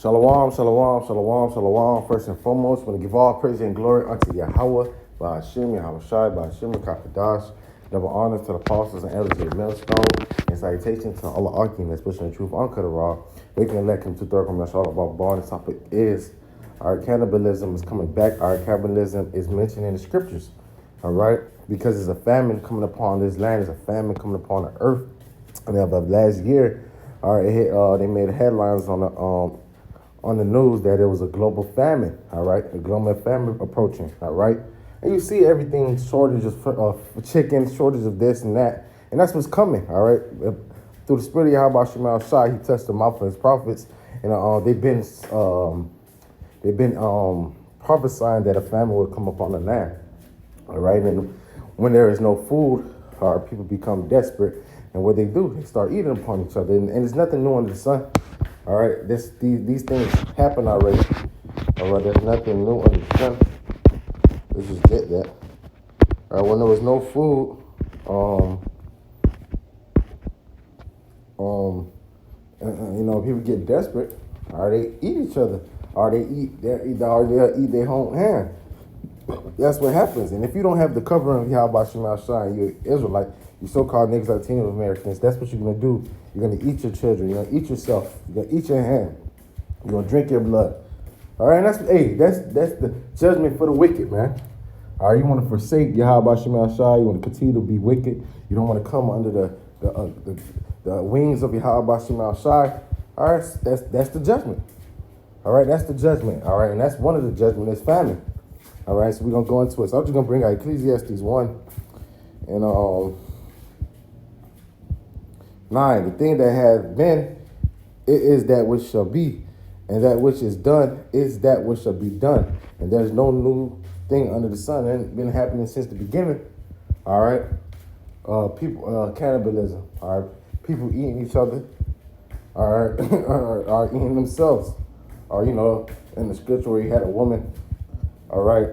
Shalom, shalom, shalom, shalom. First and foremost, I want to give all praise and glory unto Yahweh, by Hashem, Yahweh Shai, by Hashem, Kakadash. Double honors to the apostles and elders of the millstone, and salutations to all the arguments, pushing the truth uncut the raw, waking elect him to third come. That's all about bar. The topic is our cannibalism is coming back. Our cannibalism is mentioned in the scriptures, all right? Because there's a famine coming upon this land, there's a famine coming upon the earth. And of last year, all right, they made headlines on the news that it was a global famine, all right? A global famine approaching, all right? And you see everything, shortage of chicken, shortage of this and that. And that's what's coming, all right? Through the spirit of Yahweh Shemal Shai, he touched the mouth of his prophets. And they've been prophesying that a famine will come upon the land, all right? And when there is no food, people become desperate. And what they do, they start eating upon each other. And there's nothing new under the sun. All right, these things happen already. All right, there's nothing new under the sun. Let's just get that. All right, when there was no food, people get desperate. All right, they eat each other. Or they'll eat their own hand. That's what happens. And if you don't have the covering of Yahweh Shemal Shai, you're an Israelite, you so-called niggas Latino Americans, that's what you're going to do. You're going to eat your children. You're going to eat yourself. You're going to eat your hand. You're going to drink your blood. All right, that's the judgment for the wicked, man. All right, you want to forsake Yahweh Shemal Shai. You want to continue to be wicked. You don't want to come under the wings of Yahweh Shemal Shai. All right, that's the judgment. All right, that's the judgment. All right, and that's one of the judgments is famine. All right, so we're going to go into it. So I'm just going to bring out Ecclesiastes 1 and 9. The thing that has been, it is that which shall be, and that which is done is that which shall be done. And there's no new thing under the sun. It ain't been happening since the beginning. All right, cannibalism. All right, people eating each other. All right, are eating themselves. Or in the scripture where you had a woman. All right,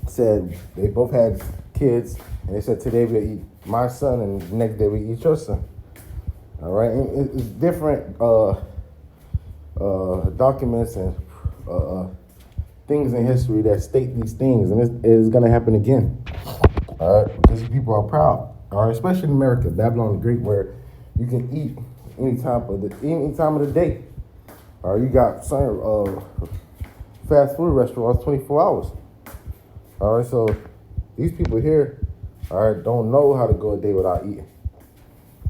said they both had kids, and they said today we eat my son, and the next day we eat your son. All right, and it's different documents and things in history that state these things, and it's going to happen again. All right, because people are proud. All right, especially in America, Babylon the Great, where you can eat any time of the day. All right, you got some fast food restaurants 24 hours. All right, so these people here, all right, don't know how to go a day without eating.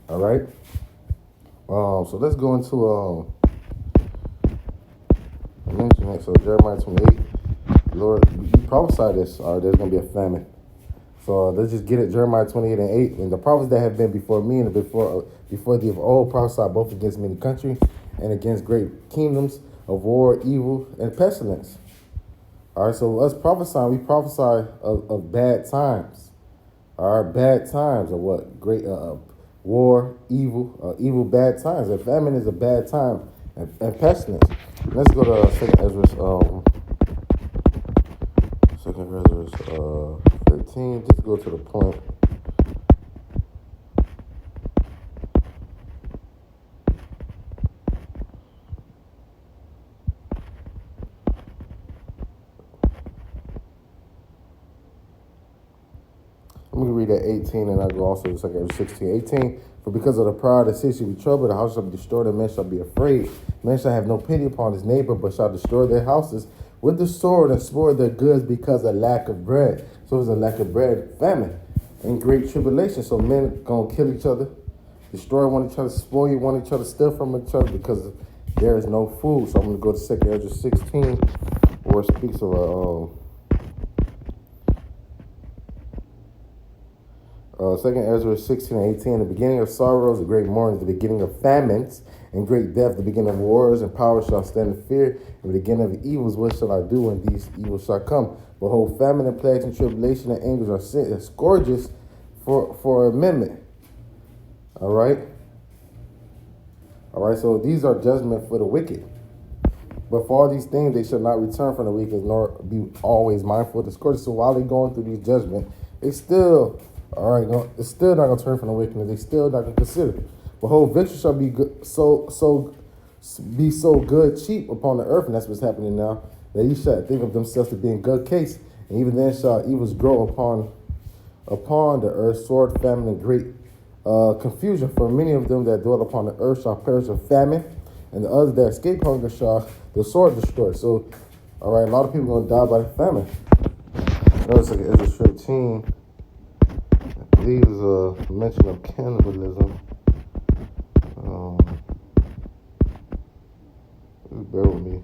All right. So let's go into I mentioned it. So Jeremiah 28, Lord, you prophesied this. There's gonna be a famine. So let's just get it. Jeremiah 28 and 8, and the prophets that have been before me and before thee of old prophesied both against many countries and against great kingdoms of war, evil, and pestilence. All right, so us prophesying, we prophesy of bad times. All right, bad times of what? Great war, evil, bad times. And famine is a bad time, and pestilence. Let's go to 2 Ezra 13. Just go to the point. I'm going to read at 18, and I'll go also to 2 Ezra 16. 18, for because of the pride of the city shall be troubled, the house shall be destroyed, and men shall be afraid. Men shall have no pity upon his neighbor, but shall destroy their houses with the sword and spoil their goods because of lack of bread. So there's a lack of bread, famine, and great tribulation. So men going to kill each other, destroy one each other, spoil one each other, steal from each other because there is no food. So I'm going to go to 2 Ezra 16, where it speaks of 2 Ezra 16 and 18, the beginning of sorrows, the great mourning, the beginning of famines, and great death, the beginning of wars, and power shall stand in fear, and the beginning of evils, what shall I do when these evils shall come? Behold, famine and plagues and tribulation and angers are sent as scourges for amendment. All right? All right, so these are judgment for the wicked. But for all these things, they shall not return from the wicked, nor be always mindful of the scourges. So while they're going through these judgments, they still... All right, it's still not going to turn from the wickedness. They still not going to consider. Behold, victory shall be good, so be so good cheap upon the earth, and that's what's happening now. That ye shall think of themselves to be in good case, and even then shall evils grow upon the earth, sword, famine, and great confusion. For many of them that dwell upon the earth shall perish of famine, and the others that escape hunger shall the sword destroy. So, all right, a lot of people gonna die by famine. Notice like Ezra 15, I believe is a mention of cannibalism. Bear with me.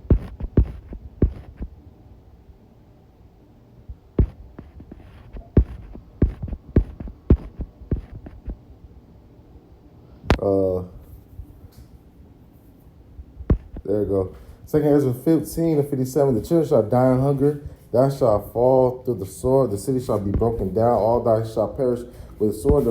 There you go. Second Ezra 15 and 57. The children shall die in hunger. Thou shalt fall through the sword. The city shall be broken down. All thou shalt perish with the sword.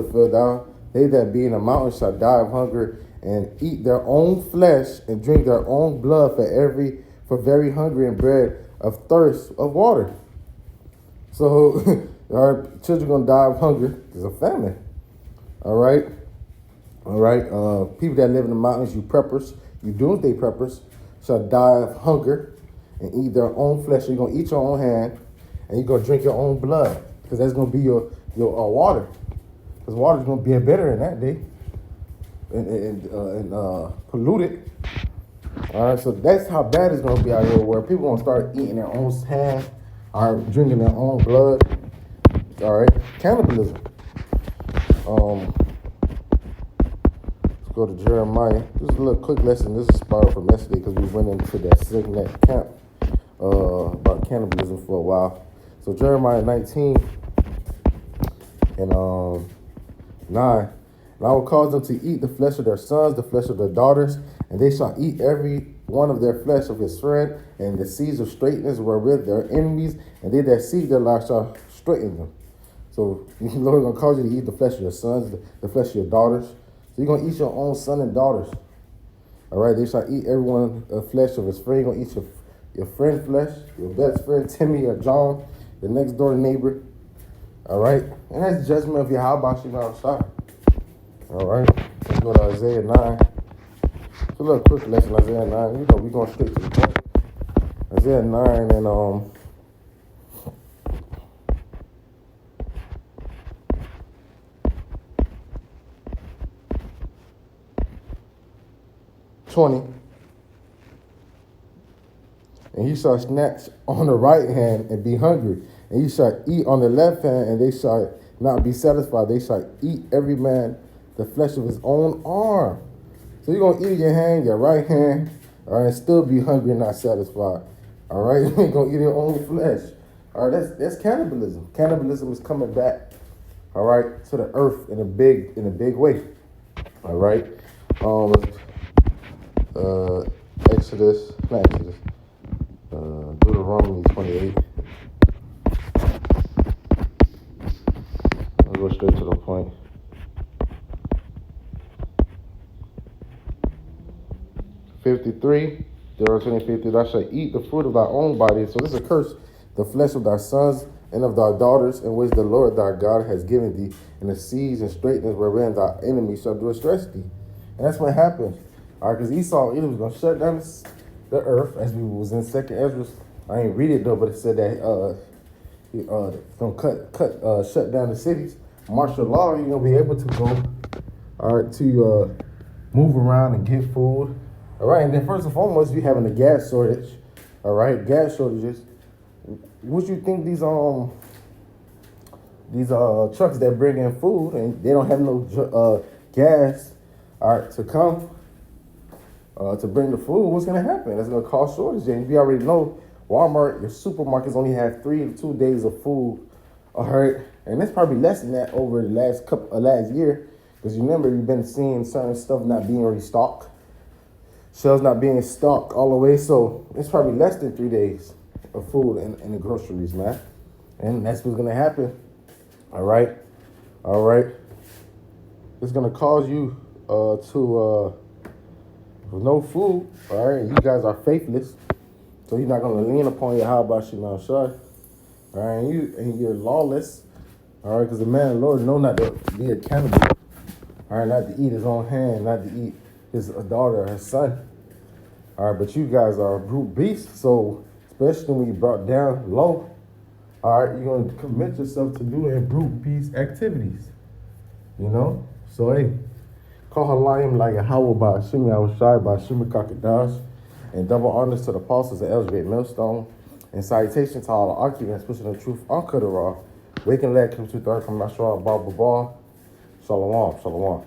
They that be in the mountains shall die of hunger and eat their own flesh and drink their own blood for very hungry and bread of thirst of water. So our children gonna die of hunger because of famine. All right. People that live in the mountains, you preppers, you doomsday preppers, shall die of hunger and eat their own flesh. You're gonna eat your own hand, and you're gonna drink your own blood, because that's gonna be your water. Because water's gonna be better in that day, and polluted. All right, so that's how bad it's gonna be out here, where people gonna start eating their own hand, or drinking their own blood. All right, cannibalism. Go to Jeremiah. Just a little quick lesson. This is borrowed from yesterday because we went into that Signet camp about cannibalism for a while. So Jeremiah 19 and 9. And I will cause them to eat the flesh of their sons, the flesh of their daughters, and they shall eat every one of their flesh of his friend, and the seeds of straightness wherewith their enemies, and they that seek their life shall straighten them. So the Lord is going to cause you to eat the flesh of your sons, the flesh of your daughters. So you're going to eat your own son and daughters. All right, they shall eat everyone the flesh of his friend. You're going to eat your friend's flesh, your best friend, Timmy or John, the next door neighbor. All right, and that's judgment of Yahweh Shema Shai. All right, let's go to Isaiah 9. It's a little quick lesson, Isaiah 9. We're going straight to the point. Isaiah 9 and 20. And he shall snatch on the right hand and be hungry. And he shall eat on the left hand, and they shall not be satisfied. They shall eat every man the flesh of his own arm. So you're going to eat your hand, your right hand, all right, and still be hungry and not satisfied. All right, you ain't going to eat your own flesh. All right, that's cannibalism. Cannibalism is coming back, all right, to the earth in a big way. All right. Deuteronomy 28. I'll go straight to the point. 53, Deuteronomy 50, thou shalt eat the fruit of thy own body. So this is a curse, the flesh of thy sons and of thy daughters, in which the Lord thy God has given thee, and the seeds and straightness wherein thy enemies shall do stress thee. And that's what happened. All right, because Esau, he was going to shut down the earth, as we was in 2nd Ezra. I ain't read it though, but it said that he's gonna shut down the cities. Martial law, you're gonna be able to go, all right, to move around and get food. All right, and then first and foremost, we having a gas shortage. All right, gas shortages. What you think these trucks that bring in food and they don't have no gas, all right, to come to bring the food? What's gonna happen? That's gonna cause shortage. And we already know Walmart, your supermarkets only have 3 to 2 days of food. All right, and it's probably less than that over the last year, because you remember you've been seeing certain stuff not being restocked, shelves not being stocked all the way. So it's probably less than 3 days of food in the groceries, man. And that's what's gonna happen. All right. It's gonna cause you with no food. All right, you guys are faithless. So you're not going to lean upon your how about you now, sure. All right, and you're lawless. All right, because the man of the Lord know not to be a cannibal. All right, not to eat his own hand, not to eat his daughter or his son. All right, but you guys are brute beasts, so especially when you brought down low, all right, you're gonna commit yourself to doing brute beast activities. You know? So hey, call her lion like a howl by Shimmy Awashai by Shimmy Kakadash, and double honors to the apostles of Elizabeth Millstone, and salutations to all the occupants pushing the truth on Kudara, waking leg comes to third from Nashua Baba Shalom, shalom.